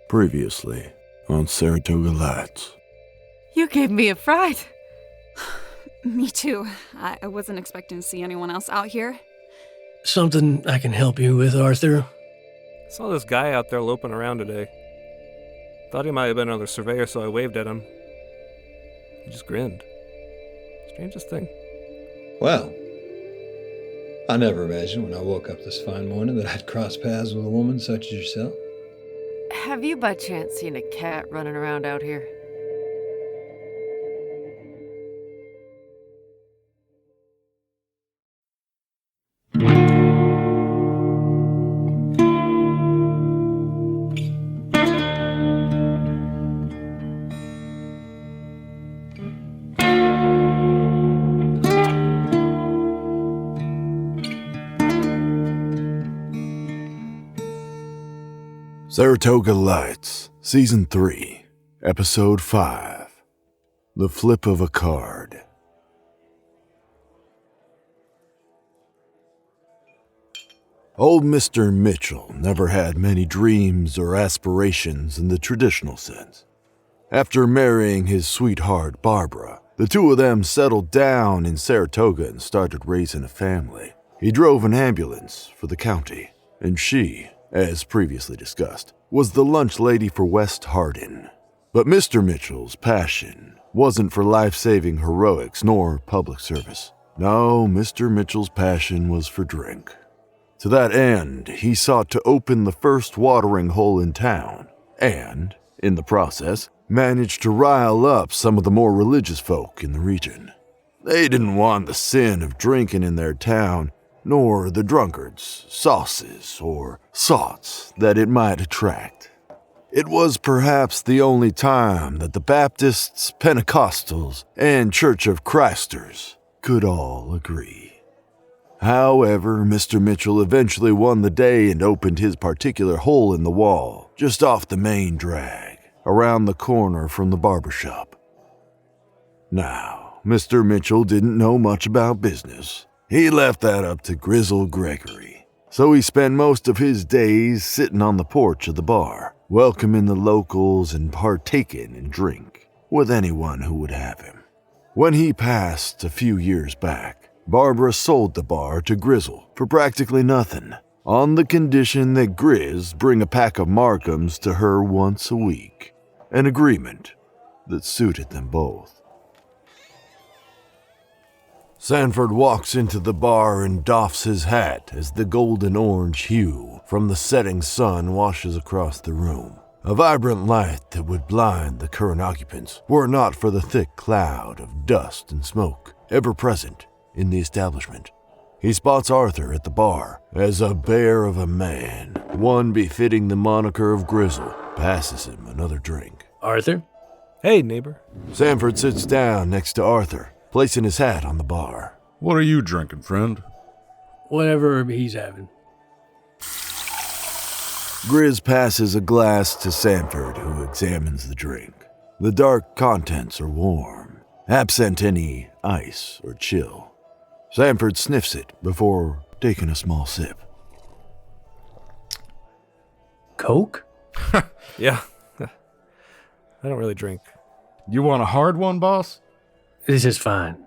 Previously on Saratoga Lights. You gave me a fright. Me too. I wasn't expecting to see anyone else out here. Something I can help you with, Arthur? I saw this guy out there loping around today. Thought he might have been another surveyor, so I waved at him. He just grinned. Strangest thing. Well, I never imagined when I woke up this fine morning that I'd cross paths with a woman such as yourself. Have you by chance seen a cat running around out here? Saratoga Lights, Season 3, Episode 5, The Flip of a Card. Old Mr. Mitchell never had many dreams or aspirations in the traditional sense. After marrying his sweetheart Barbara, the two of them settled down in Saratoga and started raising a family. He drove an ambulance for the county, and she, as previously discussed, was the lunch lady for West Hardin. But Mr. Mitchell's passion wasn't for life-saving heroics nor public service. No, Mr. Mitchell's passion was for drink. To that end, he sought to open the first watering hole in town, and, in the process, managed to rile up some of the more religious folk in the region. They didn't want the sin of drinking in their town, nor the drunkards, sauces, or sots that it might attract. It was perhaps the only time that the Baptists, Pentecostals, and Church of Christers could all agree. However, Mr. Mitchell eventually won the day and opened his particular hole in the wall, just off the main drag, around the corner from the barber shop. Now, Mr. Mitchell didn't know much about business. He left that up to Grizzle Gregory, so he spent most of his days sitting on the porch of the bar, welcoming the locals and partaking in drink with anyone who would have him. When he passed a few years back, Barbara sold the bar to Grizzle for practically nothing, on the condition that Grizz bring a pack of Markhams to her once a week, an agreement that suited them both. Sanford walks into the bar and doffs his hat as the golden-orange hue from the setting sun washes across the room, a vibrant light that would blind the current occupants were it not for the thick cloud of dust and smoke ever present in the establishment. He spots Arthur at the bar as a bear of a man, one befitting the moniker of Grizzle, passes him another drink. Arthur? Hey, neighbor. Sanford sits down next to Arthur, placing his hat on the bar. What are you drinking, friend? Whatever he's having. Grizz passes a glass to Sanford, who examines the drink. The dark contents are warm, absent any ice or chill. Sanford sniffs it before taking a small sip. Coke? Yeah. I don't really drink. You want a hard one, boss? This is fine.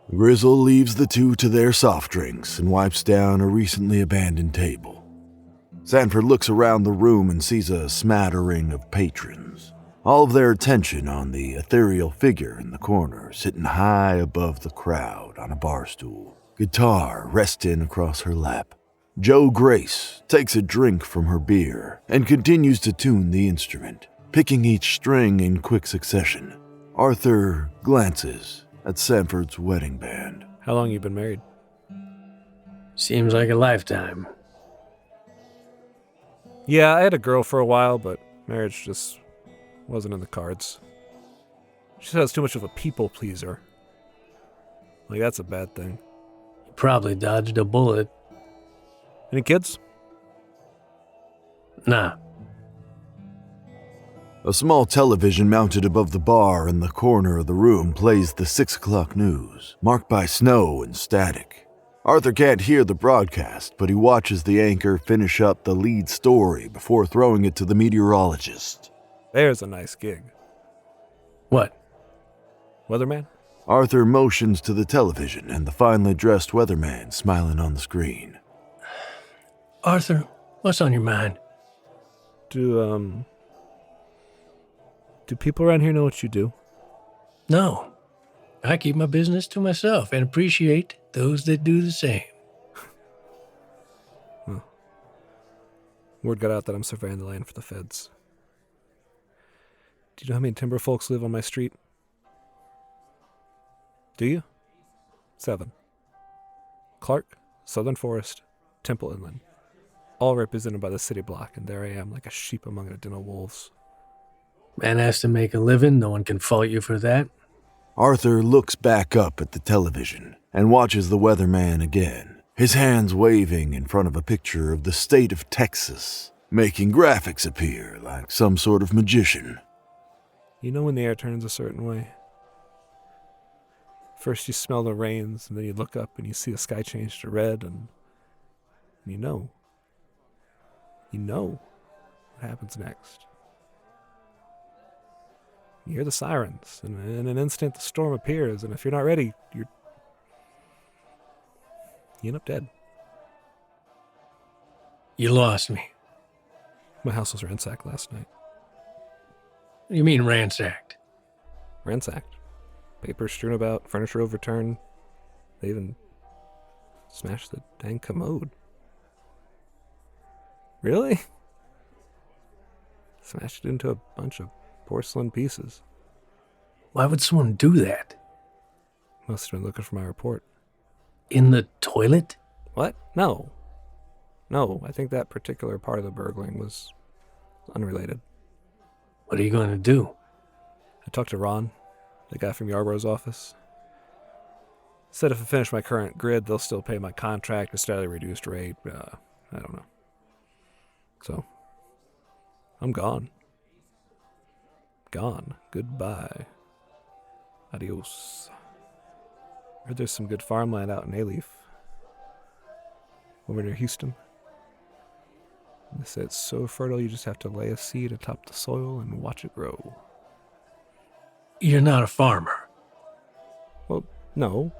Grizzle leaves the two to their soft drinks and wipes down a recently abandoned table. Sanford looks around the room and sees a smattering of patrons, all of their attention on the ethereal figure in the corner, sitting high above the crowd on a bar stool, guitar resting across her lap. Jo Grace takes a drink from her beer and continues to tune the instrument, picking each string in quick succession. Arthur glances at Sanford's wedding band. How long you been married? Seems like a lifetime. Yeah, I had a girl for a while, but marriage just wasn't in the cards. She said I was too much of a people pleaser. Like, that's a bad thing. You probably dodged a bullet. Any kids? Nah. A small television mounted above the bar in the corner of the room plays the 6 o'clock news, marked by snow and static. Arthur can't hear the broadcast, but he watches the anchor finish up the lead story before throwing it to the meteorologist. There's a nice gig. What? Weatherman? Arthur motions to the television and the finely dressed weatherman smiling on the screen. Arthur, what's on your mind? Do people around here know what you do? No. I keep my business to myself and appreciate those that do the same. Word got out that I'm surveying the land for the feds. Do you know how many timber folks live on my street? Do you? 7. Clark, Southern Forest, Temple Inland. All represented by the city block, and there I am like a sheep among a den of wolves. Man has to make a living. No one can fault you for that. Arthur looks back up at the television and watches the weatherman again, his hands waving in front of a picture of the state of Texas, making graphics appear like some sort of magician. You know when the air turns a certain way? First you smell the rains, and then you look up and you see the sky change to red, and you know. You know what happens next. You hear the sirens, and in an instant the storm appears, and if you're not ready, you end up dead. You lost me. My house was ransacked last night. What do you mean ransacked? Ransacked. Papers strewn about, furniture overturned. They even smashed the dang commode. Really? Smashed it into a bunch of porcelain pieces. Why would someone do that? Must have been looking for my report. In the toilet? What? No. No, I think that particular part of the burgling was unrelated. What are you going to do? I talked to Ron, the guy from Yarborough's office. Said if I finish my current grid, they'll still pay my contract instead of the reduced rate. I don't know. So, I'm gone. Gone. Goodbye. Adios. Heard there's some good farmland out in A-Leaf. Over near Houston. They say it's so fertile you just have to lay a seed atop the soil and watch it grow. You're not a farmer. Well, no.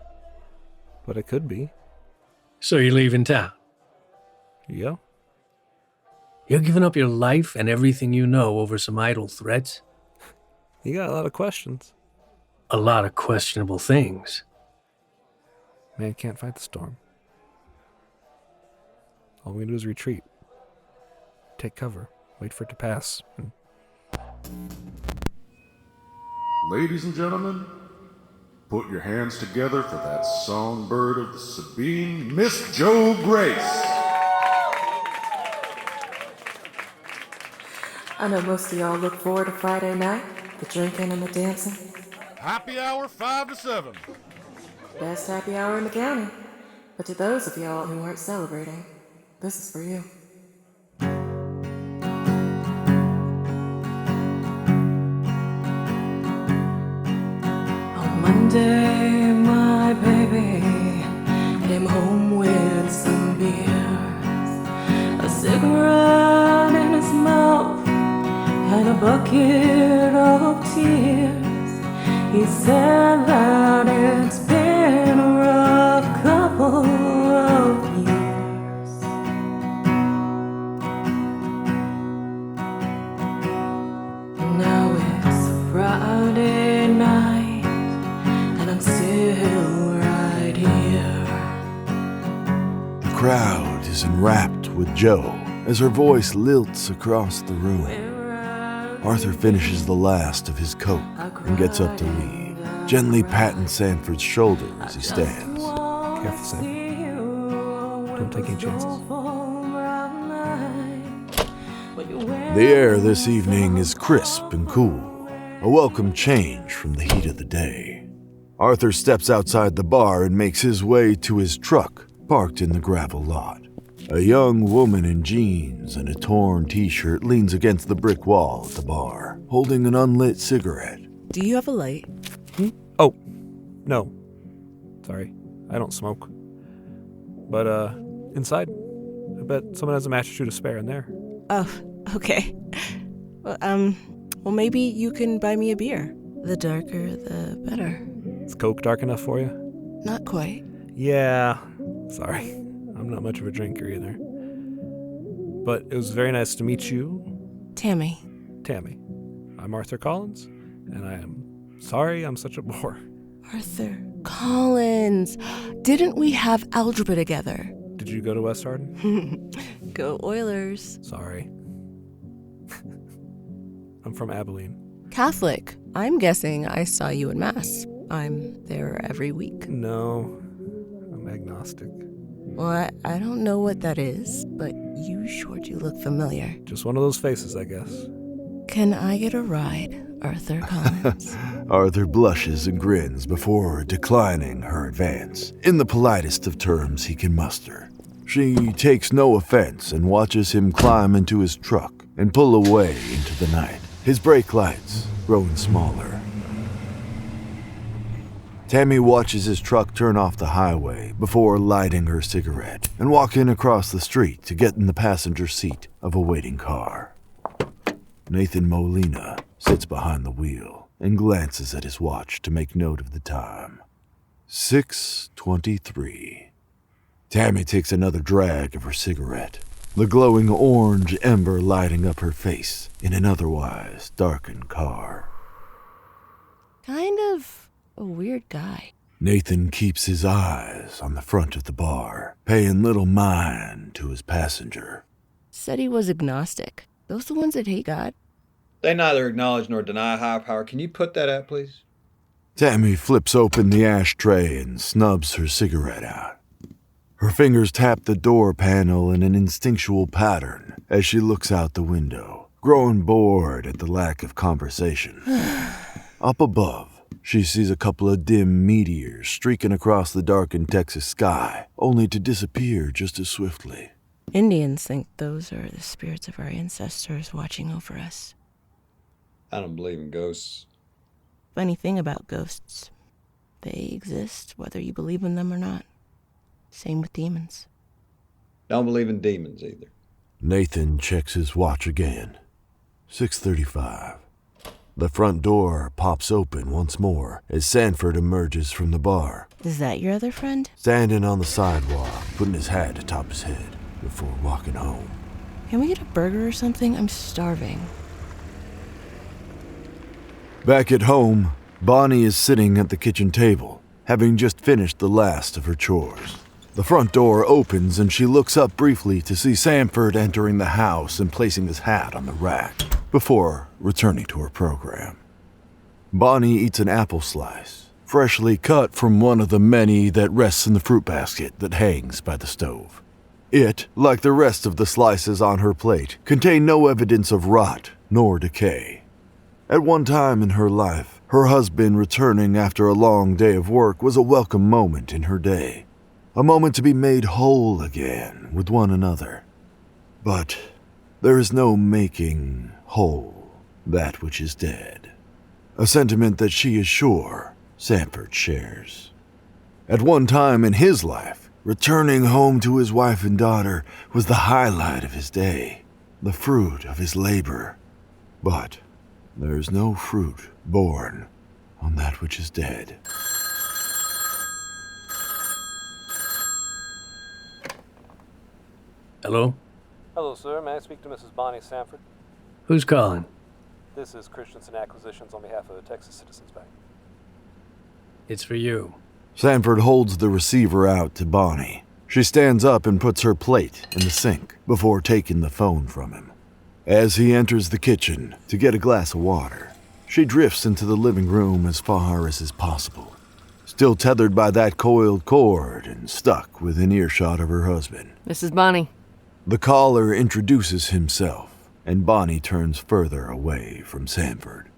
But it could be. So you're leaving town. Yeah. You're giving up your life and everything you know over some idle threats? You got a lot of questions. A lot of questionable things. Man can't fight the storm. All we can do is retreat. Take cover. Wait for it to pass. And Ladies and gentlemen, put your hands together for that songbird of the Sabine, Miss Jo Grace. I know most of y'all look forward to Friday night, the drinking and the dancing. Happy hour 5 to 7. Best happy hour in the county. But to those of y'all who aren't celebrating, this is for you. On Monday, my baby came home with some beers, a cigarette in his mouth, and a bucket of tears. He said that it's been a rough couple of years. Now it's Friday night, and I'm still right here. The crowd is enwrapped with Jo as her voice lilts across the room. Arthur finishes the last of his coke and gets up to leave, gently patting Sanford's shoulder as he stands. careful, Sanford. Don't take any chances. The air this evening is crisp and cool, a welcome change from the heat of the day. Arthur steps outside the bar and makes his way to his truck, parked in the gravel lot. A young woman in jeans and a torn t-shirt leans against the brick wall at the bar, holding an unlit cigarette. Do you have a light? Oh, no. Sorry, I don't smoke. But, inside, I bet someone has a mattress or two to spare in there. Oh, okay. Well, maybe you can buy me a beer. The darker, the better. Is Coke dark enough for you? Not quite. Yeah. Sorry. I'm not much of a drinker either. But it was very nice to meet you, Tammy. Tammy. I'm Arthur Collins, and I am sorry I'm such a bore. Arthur Collins. Didn't we have algebra together? Did you go to West Hardin? Go Oilers. Sorry. I'm from Abilene. Catholic. I'm guessing I saw you in Mass. I'm there every week. No, I'm agnostic. Well, I don't know what that is, but you sure do look familiar. Just one of those faces, I guess. Can I get a ride, Arthur Collins? Arthur blushes and grins before declining her advance, in the politest of terms he can muster. She takes no offense and watches him climb into his truck and pull away into the night, his brake lights growing smaller. Tammy watches his truck turn off the highway before lighting her cigarette and walking across the street to get in the passenger seat of a waiting car. Nathan Molina sits behind the wheel and glances at his watch to make note of the time. 6:23. Tammy takes another drag of her cigarette, the glowing orange ember lighting up her face in an otherwise darkened car. Kind of a weird guy. Nathan keeps his eyes on the front of the bar, paying little mind to his passenger. Said he was agnostic. Those the ones that hate God? They neither acknowledge nor deny higher power. Can you put that out, please? Tammy flips open the ashtray and snubs her cigarette out. Her fingers tap the door panel in an instinctual pattern as she looks out the window, growing bored at the lack of conversation. Up above, she sees a couple of dim meteors streaking across the darkened Texas sky, only to disappear just as swiftly. Indians think those are the spirits of our ancestors watching over us. I don't believe in ghosts. Funny thing about ghosts. They exist whether you believe in them or not. Same with demons. Don't believe in demons either. Nathan checks his watch again. 6:35. The front door pops open once more as Sanford emerges from the bar, Is that your other friend? standing on the sidewalk, putting his hat atop his head before walking home. Can we get a burger or something? I'm starving. Back at home, Bonnie is sitting at the kitchen table, having just finished the last of her chores. The front door opens and she looks up briefly to see Sanford entering the house and placing his hat on the rack before returning to her program. Bonnie eats an apple slice, freshly cut from one of the many that rests in the fruit basket that hangs by the stove. It, like the rest of the slices on her plate, contain no evidence of rot nor decay. At one time in her life, her husband returning after a long day of work was a welcome moment in her day. A moment to be made whole again with one another. But there is no making whole that which is dead. A sentiment that she is sure Sanford shares. At one time in his life, returning home to his wife and daughter was the highlight of his day, the fruit of his labor. But there is no fruit born on that which is dead. Hello? Hello, sir. May I speak to Mrs. Bonnie Sanford? Who's calling? This is Christensen Acquisitions on behalf of the Texas Citizens Bank. It's for you. Sanford holds the receiver out to Bonnie. She stands up and puts her plate in the sink before taking the phone from him. As he enters the kitchen to get a glass of water, she drifts into the living room as far as is possible, still tethered by that coiled cord and stuck within earshot of her husband. This is Bonnie. The caller introduces himself, and Bonnie turns further away from Sanford.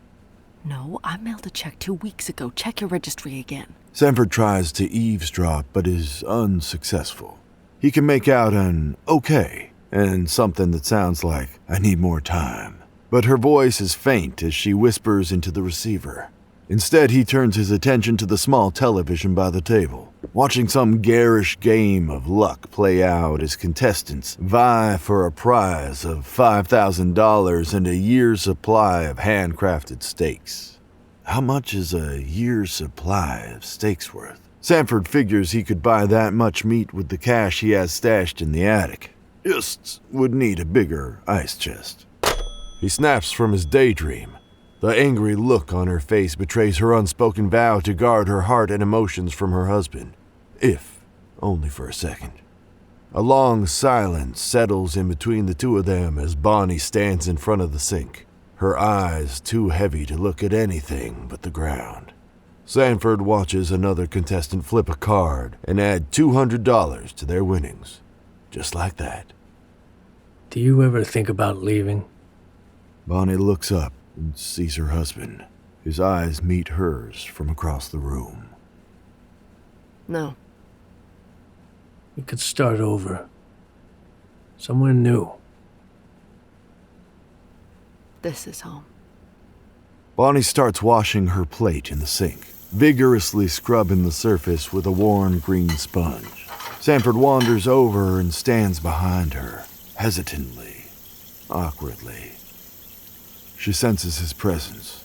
No, I mailed a check 2 weeks ago. Check your registry again. Sanford tries to eavesdrop but is unsuccessful. He can make out an okay and something that sounds like, "I need more time." But her voice is faint as she whispers into the receiver. Instead, he turns his attention to the small television by the table, watching some garish game of luck play out as contestants vie for a prize of $5,000 and a year's supply of handcrafted steaks. How much is a year's supply of steaks worth? Sanford figures he could buy that much meat with the cash he has stashed in the attic. Just would need a bigger ice chest. He snaps from his daydream. The angry look on her face betrays her unspoken vow to guard her heart and emotions from her husband, if only for a second. A long silence settles in between the two of them as Bonnie stands in front of the sink, her eyes too heavy to look at anything but the ground. Sanford watches another contestant flip a card and add $200 to their winnings, just like that. Do you ever think about leaving? Bonnie looks up and sees her husband. His eyes meet hers from across the room. No. We could start over. Somewhere new. This is home. Bonnie starts washing her plate in the sink, vigorously scrubbing the surface with a worn green sponge. Sanford wanders over and stands behind her, hesitantly, awkwardly. She senses his presence.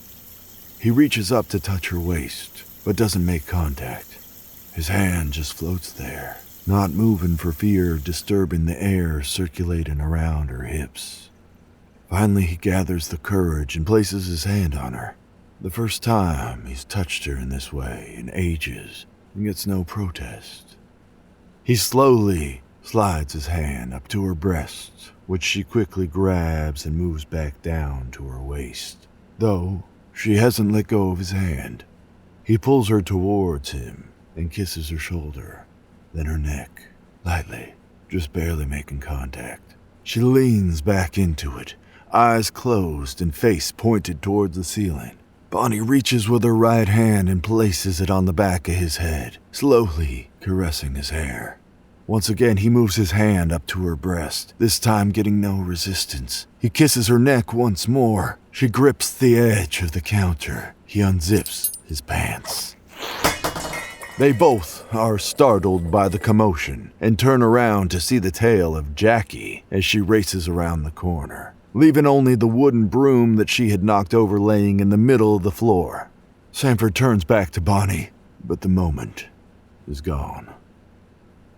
He reaches up to touch her waist, but doesn't make contact. His hand just floats there, not moving for fear of disturbing the air circulating around her hips. Finally, he gathers the courage and places his hand on her. The first time he's touched her in this way in ages, and gets no protest. He slowly slides his hand up to her breast, which she quickly grabs and moves back down to her waist, though she hasn't let go of his hand. He pulls her towards him and kisses her shoulder, then her neck, lightly, just barely making contact. She leans back into it, eyes closed and face pointed towards the ceiling. Bonnie reaches with her right hand and places it on the back of his head, slowly caressing his hair. Once again, he moves his hand up to her breast, this time getting no resistance. He kisses her neck once more. She grips the edge of the counter. He unzips his pants. They both are startled by the commotion and turn around to see the tail of Jackie as she races around the corner, leaving only the wooden broom that she had knocked over laying in the middle of the floor. Sanford turns back to Bonnie, but the moment is gone.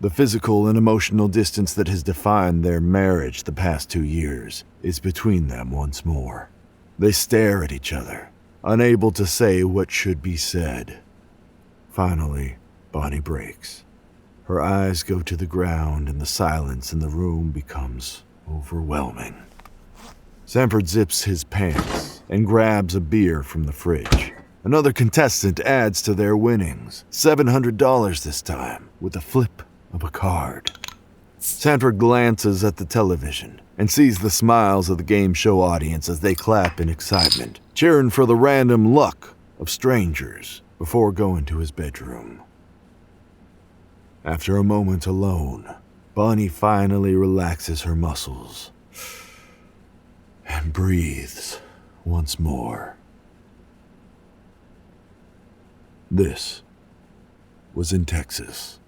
The physical and emotional distance that has defined their marriage the past 2 years is between them once more. They stare at each other, unable to say what should be said. Finally, Bonnie breaks. Her eyes go to the ground and the silence in the room becomes overwhelming. Sanford zips his pants and grabs a beer from the fridge. Another contestant adds to their winnings, $700 this time, with a flip of a card. Sanford glances at the television and sees the smiles of the game show audience as they clap in excitement, cheering for the random luck of strangers before going to his bedroom. After a moment alone, Bonnie finally relaxes her muscles and breathes once more. This was in Texas.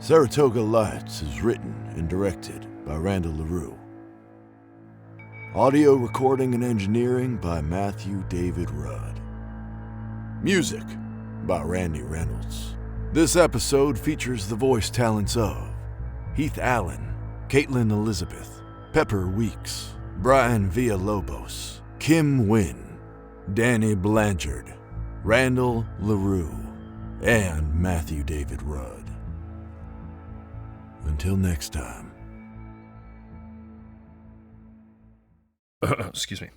Saratoga Lights is written and directed by Randall LaRue. Audio recording and engineering by Matthew David Rudd. Music by Randy Reynolds. This episode features the voice talents of Heath Allen, Caitlin Elizabeth, Pepper Weeks, Brian Villalobos, Kim Wynn, Danny Blanchard, Randall LaRue, and Matthew David Rudd. Until next time. Excuse me.